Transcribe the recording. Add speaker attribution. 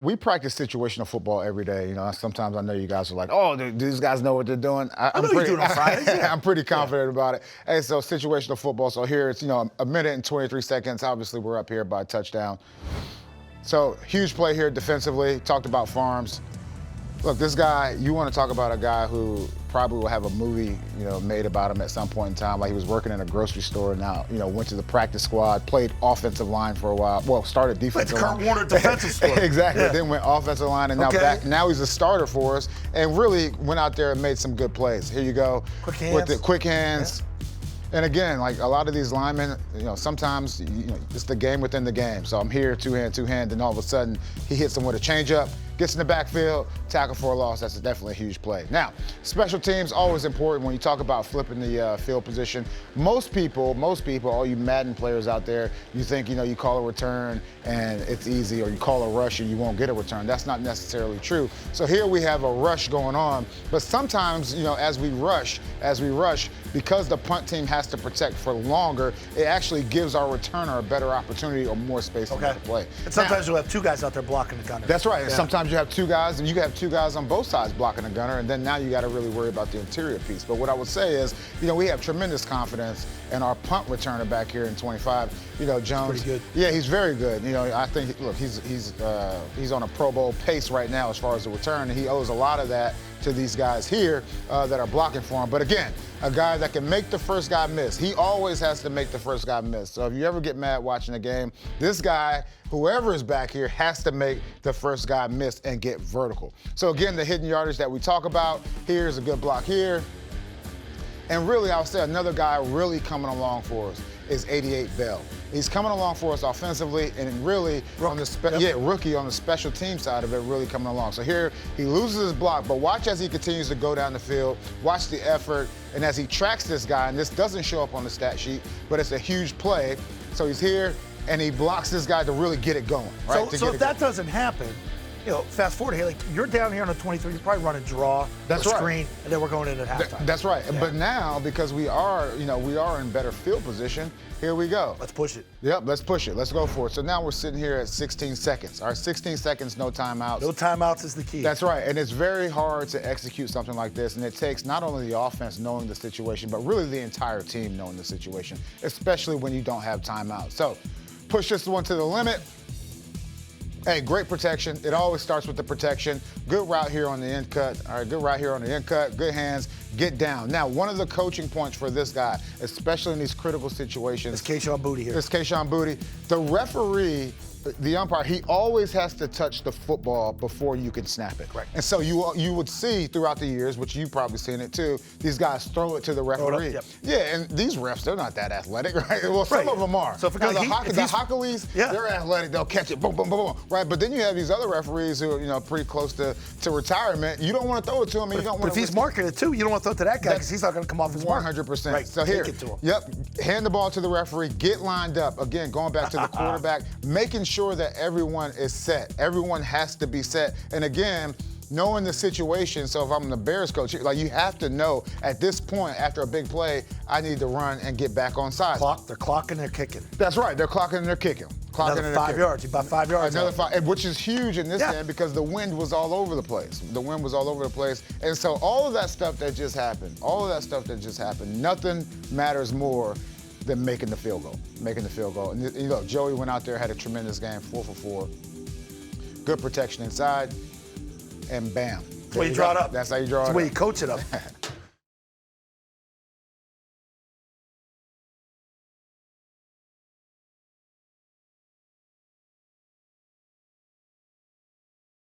Speaker 1: We practice situational football every day. Sometimes I know you guys are like, "Oh, these guys know what they're doing."
Speaker 2: I know you do it on Fridays. Yeah.
Speaker 1: I'm pretty confident about it. Hey, so situational football. So here it's a minute and 23 seconds. Obviously, we're up here by a touchdown. So huge play here defensively. Talked about Farms. Look, this guy. You want to talk about a guy who probably will have a movie, made about him at some point in time. Like he was working in a grocery store. Now, went to the practice squad, played offensive line for a while. Well, started defensive line.
Speaker 2: Kurt Warner defensive squad.
Speaker 1: Exactly.
Speaker 2: Yeah.
Speaker 1: Then went offensive line, and now he's a starter for us. And really went out there and made some good plays. Here you go.
Speaker 2: Quick hands.
Speaker 1: With the quick hands. Yeah. And again, like a lot of these linemen, sometimes it's the game within the game. So I'm here, two hand, and all of a sudden he hits him with a changeup, gets in the backfield, tackle for a loss. That's definitely a huge play. Now, special teams always important when you talk about flipping the field position. Most people, all you Madden players out there, you think you call a return and it's easy, or you call a rush and you won't get a return. That's not necessarily true. So here we have a rush going on, but sometimes as we rush, because the punt team has to protect for longer, it actually gives our returner a better opportunity or more space to make the play.
Speaker 2: And sometimes you'll have two guys out there blocking the gunner.
Speaker 1: That's right.
Speaker 2: Yeah.
Speaker 1: Sometimes you have two guys, and you can have two guys on both sides blocking the gunner, and then now you got to really worry about the interior piece. But what I would say is, we have tremendous confidence in our punt returner back here in 25. Jones.
Speaker 2: Pretty good.
Speaker 1: Yeah, he's very good. I think, look, he's on a Pro Bowl pace right now as far as the return, and he owes a lot of that to these guys here that are blocking for him. But again, a guy that can make the first guy miss. He always has to make the first guy miss. So if you ever get mad watching a game, this guy, whoever is back here, has to make the first guy miss and get vertical. So again, the hidden yardage that we talk about, here's a good block here. And really, I'll say another guy really coming along for us is 88 Bell. He's coming along for us offensively, and really rookie on the special team side of it, really coming along. So here he loses his block, but watch as he continues to go down the field. Watch the effort, and as he tracks this guy, and this doesn't show up on the stat sheet, but it's a huge play. So he's here, and he blocks this guy to really get it going. Right?
Speaker 2: So if that doesn't happen, fast forward here, like you're down here on the 23, you're probably running draw, screen, and then we're going in at halftime.
Speaker 1: That's right. Yeah. But now, because we are in better field position, here we go.
Speaker 2: Let's push it.
Speaker 1: Yep, let's push it. Let's go for it. So now we're sitting here at 16 seconds. All right, 16 seconds, no timeouts.
Speaker 2: No timeouts is the key.
Speaker 1: That's right, and it's very hard to execute something like this, and it takes not only the offense knowing the situation, but really the entire team knowing the situation, especially when you don't have timeouts. So push this one to the limit. Hey, great protection. It always starts with the protection. Good route here on the end cut. All right, good route here on the end cut. Good hands. Get down. Now, one of the coaching points for this guy, especially in these critical situations.
Speaker 2: It's Kayshon Boutte here.
Speaker 1: It's Kayshon Boutte. The referee, the umpire, he always has to touch the football before you can snap it.
Speaker 2: Correct.
Speaker 1: And so you would see throughout the years, which you've probably seen it too, these guys throw it to the referee.
Speaker 2: Yep.
Speaker 1: Yeah, and these refs, they're not that athletic, right? Well, some of them are.
Speaker 2: So if
Speaker 1: now, the Hockleys, they're athletic. They'll catch it, boom, boom, boom, boom, right? But then you have these other referees who are, pretty close to retirement. You don't want to throw it to him, and you don't want to.
Speaker 2: If he's marking it too, you don't want to throw it to that guy because he's not going to come off his mark.
Speaker 1: 100%.
Speaker 2: Right.
Speaker 1: So here,
Speaker 2: take it to him.
Speaker 1: Yep, hand the ball to the referee, get lined up. Again, going back to the quarterback, making sure that everyone is set. Everyone has to be set. And again, knowing the situation, so if I'm the Bears coach, like you have to know at this point, after a big play, I need to run and get back on side.
Speaker 2: They're clocking, they're kicking.
Speaker 1: That's right, they're clocking and they're kicking.
Speaker 2: Another 5 yards, you about 5 yards.
Speaker 1: Another 5, which is huge in this game because the wind was all over the place. And so all of that stuff that just happened, nothing matters more than making the field goal. And Joey went out there, had a tremendous game, 4 for 4. Good protection inside, and bam.
Speaker 2: That's the way you draw it up.
Speaker 1: That's how you draw it up.
Speaker 2: That's the way you coach it up.